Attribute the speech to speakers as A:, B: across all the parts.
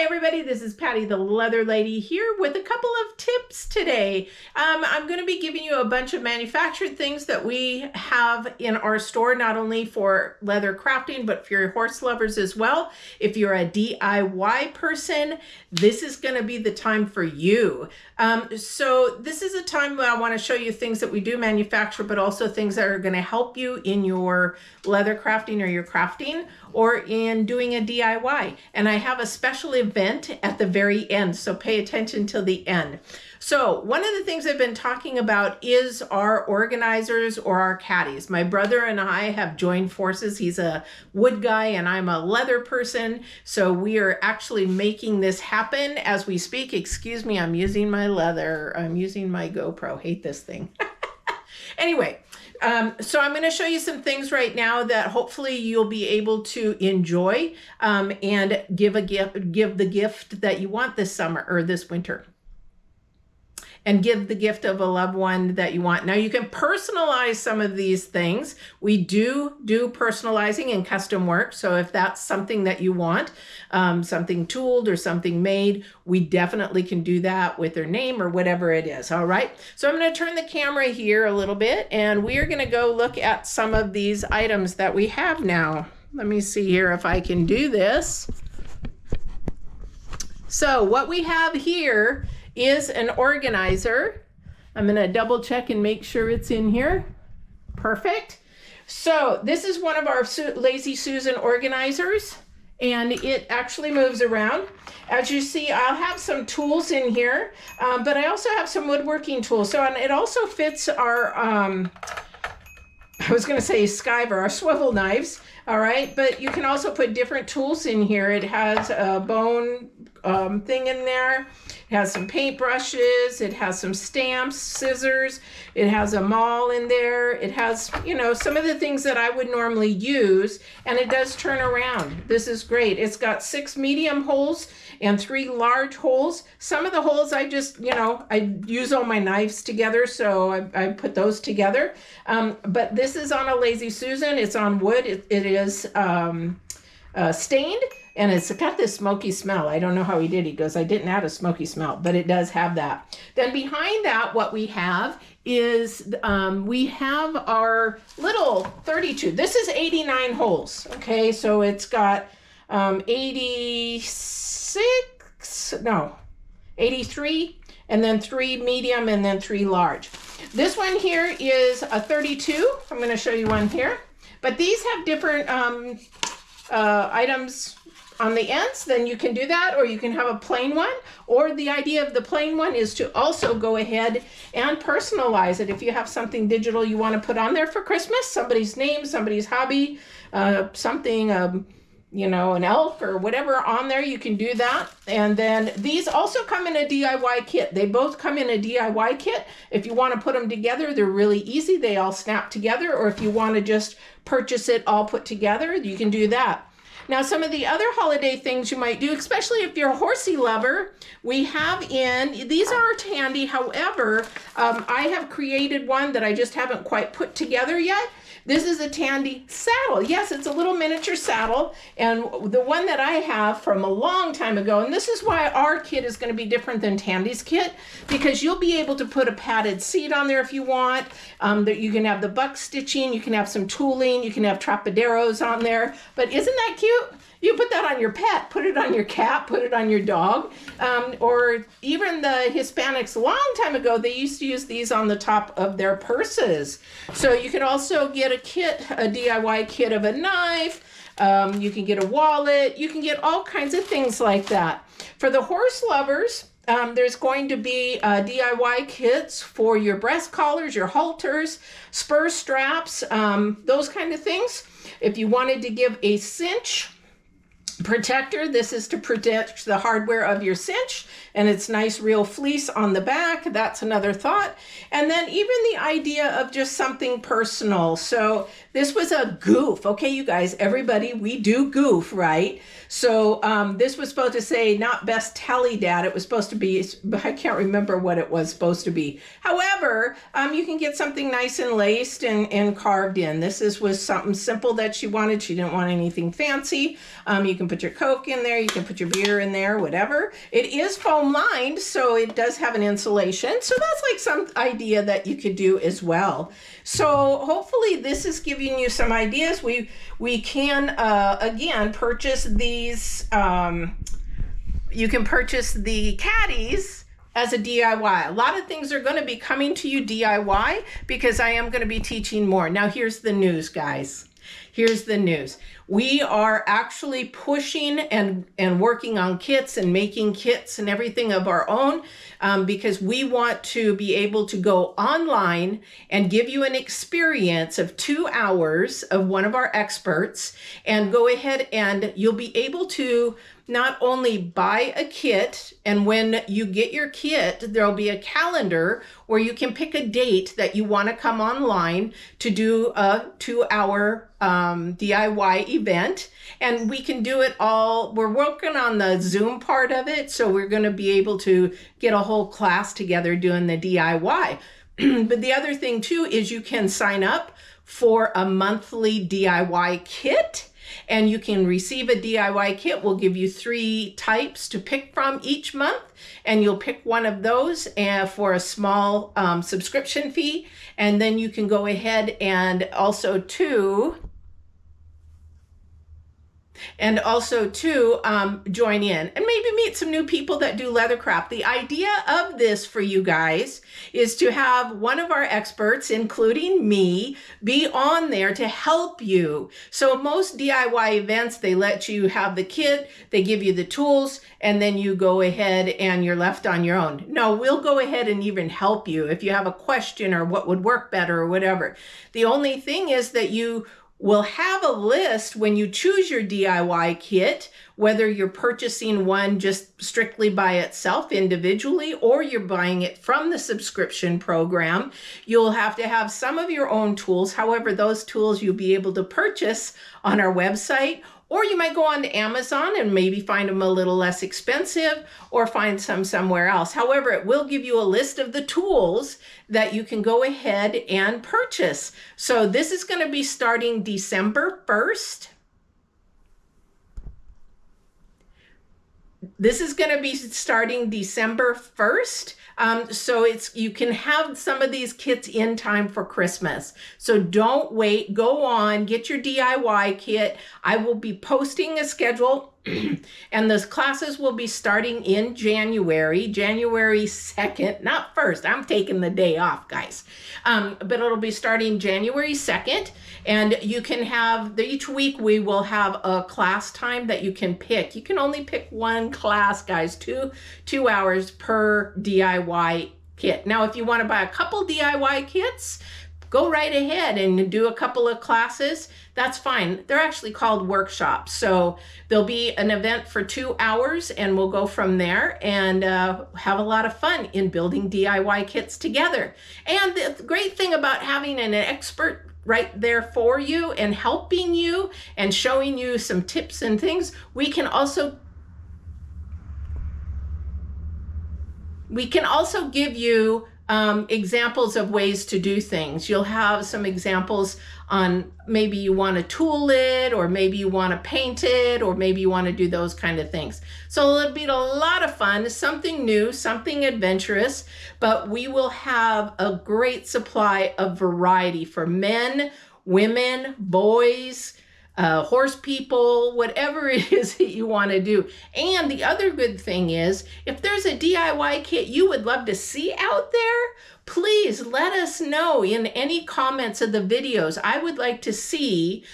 A: everybody, this is Patty the Leather Lady here with a couple of tips today. I'm going to be giving you a bunch of manufactured things that we have in our store, not only for leather crafting, but for your horse lovers as well. If you're a DIY person, this is going to be the time for you. So this is a time where I want to show you things that we do manufacture, but also things that are going to help you in your leather crafting or your crafting or in doing a DIY. And I have a special event at the very end, so pay attention till the end. So one of the things I've been talking about is our organizers or our caddies. My brother and I have joined forces. He's a wood guy and I'm a leather person. So we are actually making this happen as we speak. Excuse me, I'm using my leather. I'm using my GoPro. Hate this thing. Anyway. So I'm going to show you some things right now that hopefully you'll be able to enjoy and give the gift that you want this summer or this winter. And give the gift of a loved one that you want. Now you can personalize some of these things. We do personalizing and custom work. So if that's something that you want, something tooled or something made, we definitely can do that with their name or whatever it is. All right. So I'm going to turn the camera here a little bit and we are going to go look at some of these items that we have now. Let me see here if I can do this. So what we have here is an organizer. I'm going to double check and make sure it's in here. Perfect. So this is one of our Lazy Susan organizers and it actually moves around. As you see, I'll have some tools in here, but I also have some woodworking tools. So and it also fits our, I was going to say skiver, our swivel knives. All right, but you can also put different tools in here. It has a bone thing in there. It has some paint brushes. It has some stamps, scissors. It has a maul in there. It has, you know, some of the things that I would normally use, and it does turn around. This is great. It's got 6 medium holes and 3 large holes. Some of the holes I just, you know, I use all my knives together, so I put those together. But this is on a Lazy Susan. It's on wood. It is stained. And it's got this smoky smell. I don't know how he did. He goes, I didn't add a smoky smell, but it does have that. Then behind that, what we have is we have our little 32. This is 89 holes. Okay, so it's got 83, and then 3 medium, and then 3 large. This one here is a 32. I'm going to show you one here. But these have different items on the ends, then you can do that, or you can have a plain one, or the idea of the plain one is to also go ahead and personalize it. If you have something digital you want to put on there for Christmas, somebody's name, somebody's hobby, something, you know, an elf or whatever on there, you can do that. And then these also come in a DIY kit. They both come in a DIY kit. If you want to put them together, they're really easy. They all snap together. Or if you want to just purchase it all put together, you can do that. Now, some of the other holiday things you might do, especially if you're a horsey lover, we have in, these aren't handy. However, I have created one that I just haven't quite put together yet. This is a Tandy saddle. Yes, it's a little miniature saddle. And the one that I have from a long time ago, and this is why our kit is going to be different than Tandy's kit, because you'll be able to put a padded seat on there if you want. That you can have the buck stitching, you can have some tooling, you can have trapaderos on there. But isn't that cute? You put that on your pet, put it on your cat, put it on your dog, or even the Hispanics a long time ago, they used to use these on the top of their purses. So you can also get a kit, a DIY kit of a knife. You can get a wallet. You can get all kinds of things like that. For the horse lovers, there's going to be DIY kits for your breast collars, your halters, spur straps, those kind of things. If you wanted to give a cinch protector, this is to protect the hardware of your cinch, and it's nice real fleece on the back. That's another thought. And then even the idea of just something personal. So this was a goof. Okay, you guys, everybody, we do goof, right? So this was supposed to say not best tally dad. It was supposed to be, I can't remember what it was supposed to be. However, you can get something nice and laced and carved in. This was something simple that she wanted. She didn't want anything fancy. You can can put your Coke in there, you can put your beer in there, whatever. It is foam lined, so it does have an insulation. So that's like some idea that you could do as well. So hopefully this is giving you some ideas. We can, again, purchase these, you can purchase the caddies as a DIY. A lot of things are going to be coming to you DIY because I am going to be teaching more. Now here's the news, guys. Here's the news. We are actually pushing and working on kits and making kits and everything of our own because we want to be able to go online and give you an experience of 2 hours of one of our experts, and go ahead and you'll be able to not only buy a kit, and when you get your kit, there'll be a calendar where you can pick a date that you want to come online to do a 2-hour DIY event. And we can do it all. We're working on the Zoom part of it, so we're going to be able to get a whole class together doing the DIY. But the other thing too is you can sign up for a monthly DIY kit, and you can receive a DIY kit. We'll give you 3 types to pick from each month, and you'll pick one of those for a small subscription fee. And then you can go ahead and also join in and maybe meet some new people that do leathercraft. The idea of this for you guys is to have one of our experts, including me, be on there to help you. So most DIY events, they let you have the kit, they give you the tools, and then you go ahead and you're left on your own. No, we'll go ahead and even help you if you have a question or what would work better or whatever. The only thing is that you will have a list when you choose your DIY kit, whether you're purchasing one just strictly by itself individually or you're buying it from the subscription program. You'll have to have some of your own tools. However, those tools you'll be able to purchase on our website, or you might go on to Amazon and maybe find them a little less expensive or find some somewhere else. However, it will give you a list of the tools that you can go ahead and purchase. So this is going to be starting December 1st. This is going to be starting December 1st. So you can have some of these kits in time for Christmas. So don't wait, go on, get your DIY kit. I will be posting a schedule and those classes will be starting in January 2nd, not 1st. I'm taking the day off, guys. But it'll be starting January 2nd. And you can have, each week we will have a class time that you can pick. You can only pick one class, guys, two hours per DIY kit. Now, if you want to buy a couple DIY kits, go right ahead and do a couple of classes. That's fine. They're actually called workshops. So there'll be an event for 2 hours and we'll go from there and have a lot of fun in building DIY kits together. And the great thing about having an expert right there for you and helping you and showing you some tips and things, we can also give you examples of ways to do things. You'll have some examples on maybe you want to tool it, or maybe you want to paint it, or maybe you want to do those kind of things. So it'll be a lot of fun, something new, something adventurous, but we will have a great supply of variety for men, women, boys, horse people, whatever it is that you want to do. And the other good thing is, if there's a DIY kit you would love to see out there, please let us know in any comments of the videos. I would like to see,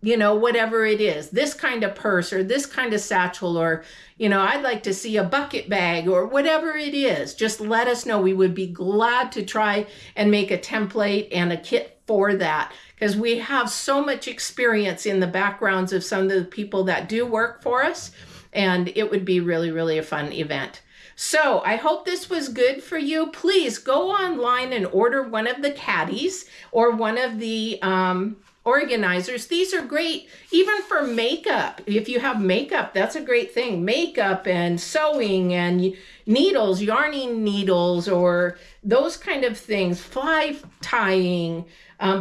A: whatever it is, this kind of purse or this kind of satchel, or, I'd like to see a bucket bag or whatever it is. Just let us know. We would be glad to try and make a template and a kit for that, because we have so much experience in the backgrounds of some of the people that do work for us, and it would be really, really a fun event. So I hope this was good for you. Please go online and order one of the caddies or one of the organizers. These are great even for makeup. If you have makeup, that's a great thing. Makeup and sewing and needles, yarning needles, or those kind of things, fly tying,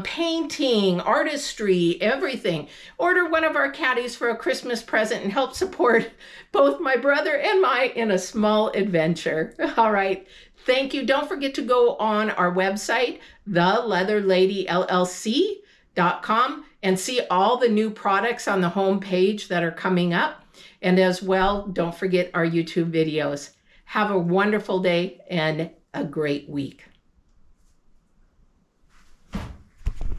A: painting, artistry, everything. Order one of our caddies for a Christmas present and help support both my brother and I in a small adventure. All right. Thank you. Don't forget to go on our website, theleatherladyllc.com, and see all the new products on the home page that are coming up. And as well, don't forget our YouTube videos. Have a wonderful day and a great week.